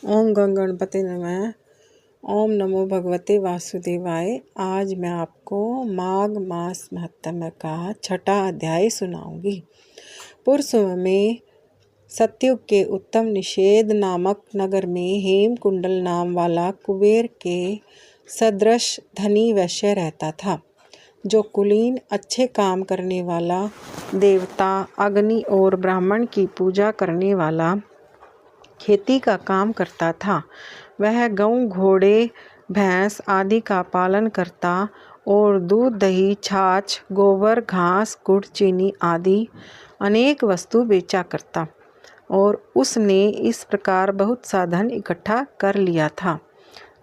ओम गणपति नमः। ओम नमो भगवते वासुदेवाय। आज मैं आपको माघ मास महात्म्य का 6ठा अध्याय सुनाऊंगी। पूर्व में सतयुग के उत्तम निषेध नामक नगर में हेमकुंडल नाम वाला कुबेर के सदृश धनी वैश्य रहता था, जो कुलीन, अच्छे काम करने वाला, देवता, अग्नि और ब्राह्मण की पूजा करने वाला, खेती का काम करता था। वह गऊ, घोड़े, भैंस आदि का पालन करता और दूध, दही, छाछ, गोबर, घास, गुड़, चीनी आदि अनेक वस्तु बेचा करता। और उसने इस प्रकार बहुत सा धन इकट्ठा कर लिया था।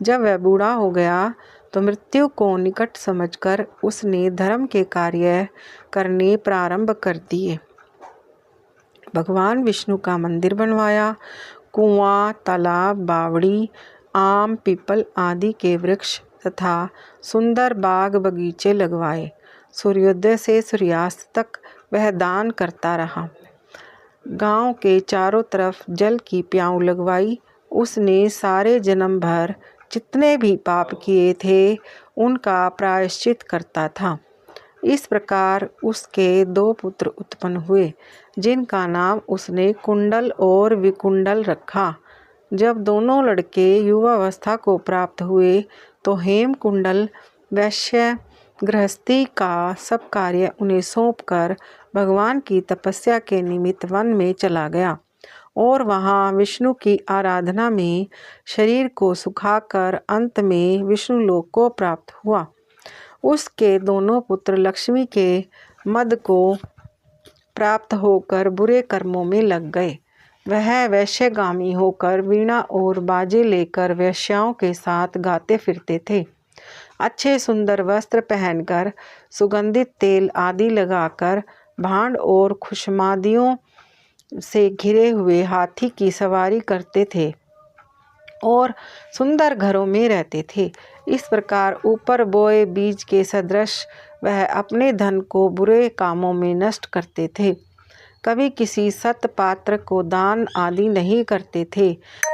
जब वह बूढ़ा हो गया तो मृत्यु को निकट समझकर उसने धर्म के कार्य करने प्रारंभ कर दिए। भगवान विष्णु का मंदिर बनवाया, कुआं, तालाब, बावड़ी, आम, पीपल आदि के वृक्ष तथा सुंदर बाग बगीचे लगवाए। सूर्योदय से सूर्यास्त तक वह दान करता रहा। गांव के चारों तरफ जल की प्याऊ लगवाई। उसने सारे जन्म भर जितने भी पाप किए थे उनका प्रायश्चित करता था। इस प्रकार उसके 2 पुत्र उत्पन्न हुए, जिनका नाम उसने कुंडल और विकुंडल रखा। जब दोनों लड़के युवावस्था को प्राप्त हुए तो हेमकुंडल वैश्य गृहस्थी का सब कार्य उन्हें सौंपकर भगवान की तपस्या के निमित्त वन में चला गया और वहाँ विष्णु की आराधना में शरीर को सुखाकर अंत में विष्णु लोक को प्राप्त हुआ। उसके दोनों पुत्र लक्ष्मी के मद को प्राप्त होकर बुरे कर्मों में लग गए। वह वैश्यगामी होकर वीणा और बाजे लेकर वैश्याओं के साथ गाते फिरते थे। अच्छे सुंदर वस्त्र पहनकर, सुगंधित तेल आदि लगाकर, भांड और खुशमादियों से घिरे हुए हाथी की सवारी करते थे और सुंदर घरों में रहते थे। इस प्रकार ऊपर बोए बीज के सदृश वह अपने धन को बुरे कामों में नष्ट करते थे। कभी किसी सत पात्र को दान आदि नहीं करते थे,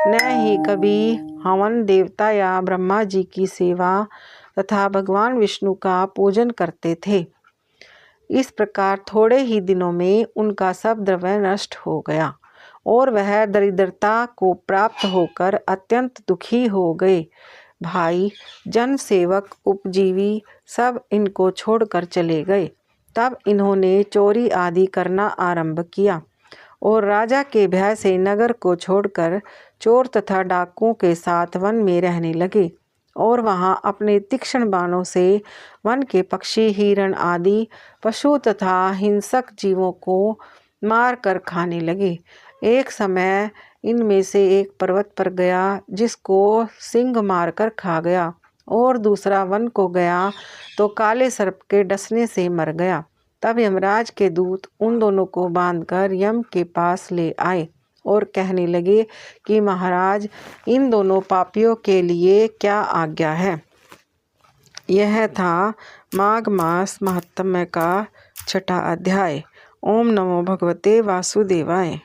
न ही कभी हवन, देवता या ब्रह्मा जी की सेवा तथा भगवान विष्णु का पूजन करते थे। इस प्रकार थोड़े ही दिनों में उनका सब द्रव्य नष्ट हो गया और वह दरिद्रता को प्राप्त होकर अत्यंत दुखी हो गए। भाई, जन सेवक, उपजीवी सब इनको छोड़कर चले गए। तब इन्होंने चोरी आदि करना आरंभ किया और राजा के भय से नगर को छोड़कर चोर तथा डाकुओं के साथ वन में रहने लगे और वहाँ अपने तीक्ष्ण बाणों से वन के पक्षी, हिरण आदि पशु तथा हिंसक जीवों को मार कर खाने लगे। एक समय इनमें से एक पर्वत पर गया, जिसको सिंह मारकर खा गया, और दूसरा वन को गया तो काले सर्प के डसने से मर गया। तब यमराज के दूत उन दोनों को बांधकर यम के पास ले आए और कहने लगे कि महाराज, इन दोनों पापियों के लिए क्या आज्ञा है। यह था माघ मास महात्म्य का 6ठा अध्याय। ओम नमो भगवते वासुदेवाय।